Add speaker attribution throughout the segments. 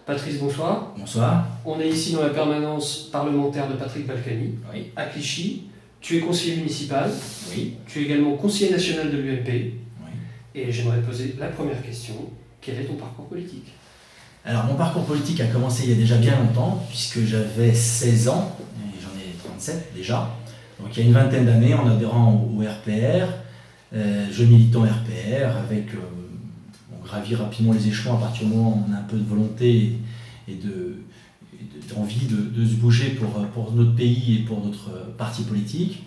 Speaker 1: Patrice, bonsoir.
Speaker 2: Bonsoir.
Speaker 1: On est ici dans la permanence parlementaire de Patrick Balkany,
Speaker 2: Oui.
Speaker 1: à Clichy. Tu es conseiller municipal,
Speaker 2: Oui.
Speaker 1: tu es également conseiller national de l'UMP.
Speaker 2: Oui.
Speaker 1: Et j'aimerais te poser la première question. Quel est ton parcours politique?
Speaker 2: Alors, mon parcours politique a commencé il y a déjà bien longtemps, puisque j'avais 16 ans, et j'en ai 37 déjà. Donc, il y a une vingtaine d'années, en adhérant au RPR, je milite en RPR, avec, on gravit rapidement les échelons à partir du moment où on a un peu de volonté et d'envie de se bouger pour notre pays et pour notre parti politique.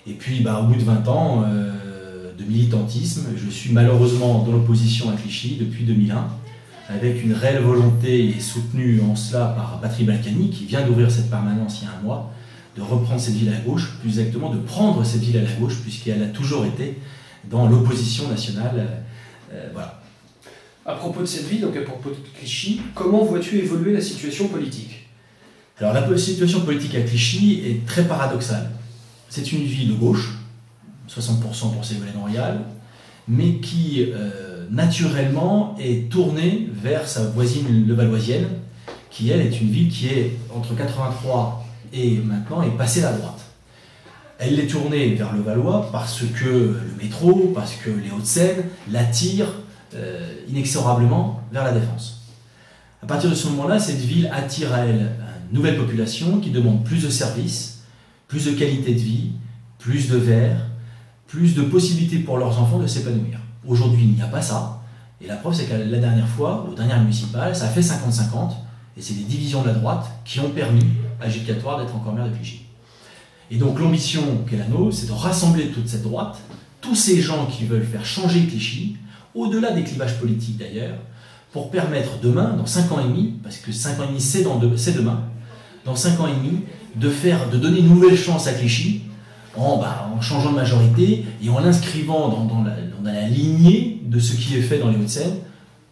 Speaker 2: Et puis, au bout de 20 ans de militantisme, je suis malheureusement dans l'opposition à Clichy depuis 2001, avec une réelle volonté et soutenue en cela par Patrick Balkany, qui vient d'ouvrir cette permanence il y a un mois, de reprendre cette ville à la gauche, plus exactement de prendre cette ville à la gauche, puisqu'elle a toujours été dans l'opposition nationale. Voilà.
Speaker 1: À propos de cette ville, donc à propos de Clichy, comment vois-tu évoluer la situation politique?
Speaker 2: Alors la situation politique à Clichy est très paradoxale. C'est une ville de gauche, 60% pour Ségolène Royal, mais qui naturellement est tournée vers sa voisine levalloisienne, qui elle est une ville qui est entre 83 et maintenant est passée à droite. Elle est tournée vers le Valois parce que le métro, parce que les Hauts-de-Seine l'attirent inexorablement vers la Défense. À partir de ce moment-là, cette ville attire à elle une nouvelle population qui demande plus de services, plus de qualité de vie, plus de verre, plus de possibilités pour leurs enfants de s'épanouir. Aujourd'hui, il n'y a pas ça. Et la preuve, c'est que la dernière fois, aux dernières municipales, ça a fait 50-50. Et c'est les divisions de la droite qui ont permis à Gilles Catoire d'être encore maire de Clichy. Et donc l'ambition qu'est la nôtre, c'est de rassembler toute cette droite, tous ces gens qui veulent faire changer Clichy, au-delà des clivages politiques d'ailleurs, pour permettre demain, dans 5 ans et demi, parce que 5 ans et demi c'est demain, dans 5 ans et demi, de donner une nouvelle chance à Clichy, en changeant de majorité et en l'inscrivant dans la lignée de ce qui est fait dans les Hauts-de-Seine,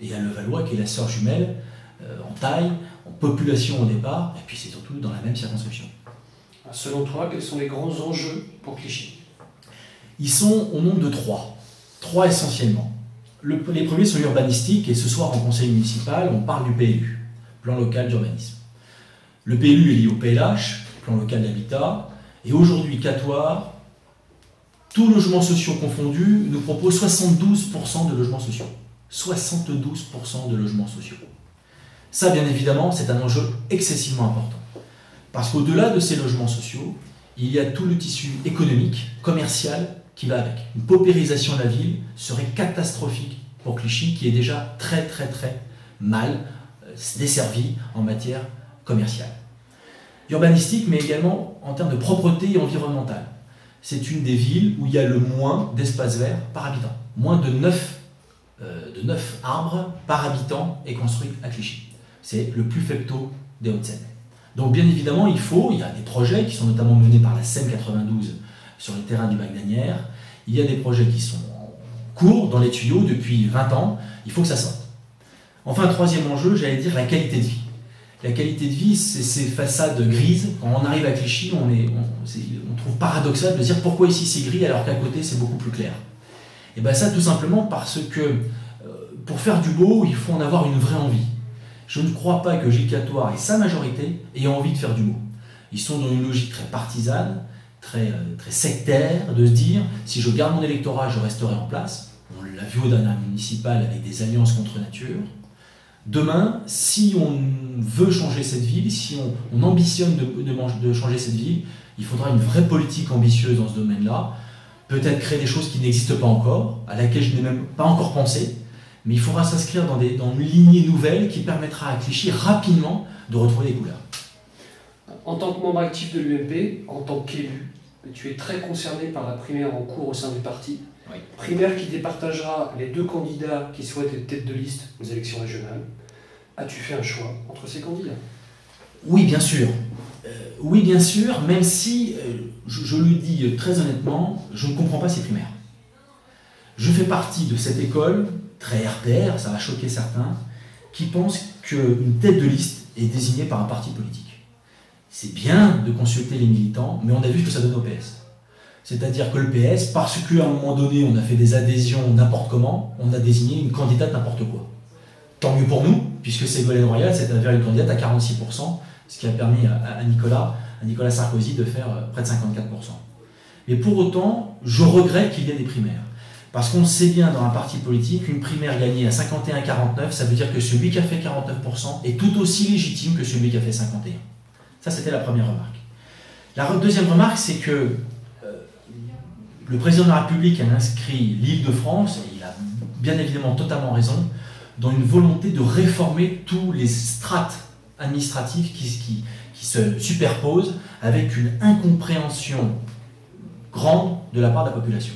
Speaker 2: et à Levallois qui est la sœur jumelle, en taille, en population au départ, et puis c'est surtout dans la même circonscription.
Speaker 1: Selon toi, quels sont les grands enjeux pour Clichy?
Speaker 2: Ils sont au nombre de 3. 3 essentiellement. Les premiers sont urbanistiques, et ce soir en conseil municipal, on parle du PLU, plan local d'urbanisme. Le PLU est lié au PLH, plan local d'habitat, et aujourd'hui, Catoire, tous logements sociaux confondus, nous propose 72% de logements sociaux. 72% de logements sociaux. Ça, bien évidemment, c'est un enjeu excessivement important. Parce qu'au-delà de ces logements sociaux, il y a tout le tissu économique, commercial, qui va avec. Une paupérisation de la ville serait catastrophique pour Clichy, qui est déjà très mal desservi en matière commerciale. Urbanistique, mais également en termes de propreté environnementale. C'est une des villes où il y a le moins d'espace vert par habitant. Moins de 9 arbres par habitant est construit à Clichy. C'est le plus faible taux des Hauts-de-Seine. Donc bien évidemment, il y a des projets qui sont notamment menés par la SEM 92 sur les terrains du Bac d'Anières. Il y a des projets qui sont en cours, dans les tuyaux, depuis 20 ans. Il faut que ça sorte. Enfin, troisième enjeu, j'allais dire la qualité de vie. La qualité de vie, c'est ces façades grises. Quand on arrive à Clichy, on trouve paradoxal de dire pourquoi ici c'est gris alors qu'à côté c'est beaucoup plus clair. Et bien ça tout simplement parce que pour faire du beau, il faut en avoir une vraie envie. Je ne crois pas que Gilles Catoire et sa majorité aient envie de faire du beau. Ils sont dans une logique très partisane, très sectaire, de se dire si je garde mon électorat, je resterai en place. On l'a vu aux dernières municipales avec des alliances contre nature. Demain, si on veut changer cette ville, si on ambitionne de changer cette ville, il faudra une vraie politique ambitieuse dans ce domaine-là, peut-être créer des choses qui n'existent pas encore, à laquelle je n'ai même pas encore pensé, mais il faudra s'inscrire dans une lignée nouvelle qui permettra à Clichy rapidement de retrouver les couleurs.
Speaker 1: En tant que membre actif de l'UMP, en tant qu'élu, tu es très concerné par la primaire en cours au sein du parti.
Speaker 2: Oui.
Speaker 1: Primaire qui départagera les 2 candidats qui souhaitent être tête de liste aux élections régionales. As-tu fait un choix entre ces candidats?
Speaker 2: Oui, bien sûr. Oui, bien sûr, même si, je le dis très honnêtement, je ne comprends pas ces primaires. Je fais partie de cette école, très RPR, ça va choquer certains, qui pensent qu'une tête de liste est désignée par un parti politique. C'est bien de consulter les militants, mais on a vu ce que ça donne au PS. C'est-à-dire que le PS, parce qu'à un moment donné, on a fait des adhésions n'importe comment, on a désigné une candidate n'importe quoi. Tant mieux pour nous, puisque Ségolène Royal s'est avérée une candidate à 46%, ce qui a permis à Nicolas Sarkozy de faire près de 54%. Mais pour autant, je regrette qu'il y ait des primaires. Parce qu'on sait bien dans un parti politique, une primaire gagnée à 51-49, ça veut dire que celui qui a fait 49% est tout aussi légitime que celui qui a fait 51%. Ça, c'était la première remarque. La deuxième remarque, c'est que le président de la République a inscrit l'Île-de-France, et il a bien évidemment totalement raison, dans une volonté de réformer tous les strates administratives qui se superposent avec une incompréhension grande de la part de la population.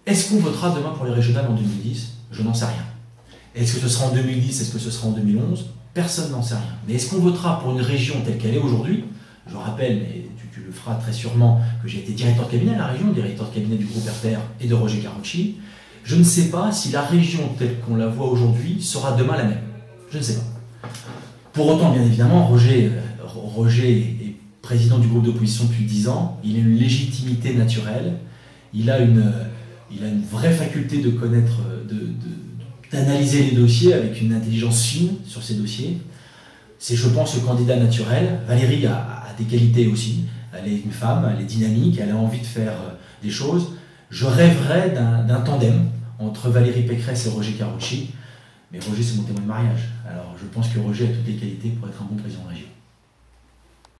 Speaker 2: Est-ce qu'on votera demain pour les régionales en 2010? Je n'en sais rien. Est-ce que ce sera en 2010? Est-ce que ce sera en 2011? Personne n'en sait rien. Mais est-ce qu'on votera pour une région telle qu'elle est aujourd'hui? Je rappelle, mais tu le feras très sûrement, que j'ai été directeur de cabinet à la région, directeur de cabinet du groupe RPR et de Roger Carucci. Je ne sais pas si la région telle qu'on la voit aujourd'hui sera demain la même. Je ne sais pas. Pour autant, bien évidemment, Roger est président du groupe d'opposition depuis 10 ans. Il a une légitimité naturelle. Il a une vraie faculté de connaître, d'analyser les dossiers avec une intelligence fine sur ces dossiers. C'est, je pense, le candidat naturel. Valérie a des qualités aussi. Elle est une femme, elle est dynamique, elle a envie de faire des choses. Je rêverais d'un tandem entre Valérie Pécresse et Roger Carucci. Mais Roger, c'est mon témoin de mariage. Alors, je pense que Roger a toutes les qualités pour être un bon président de région.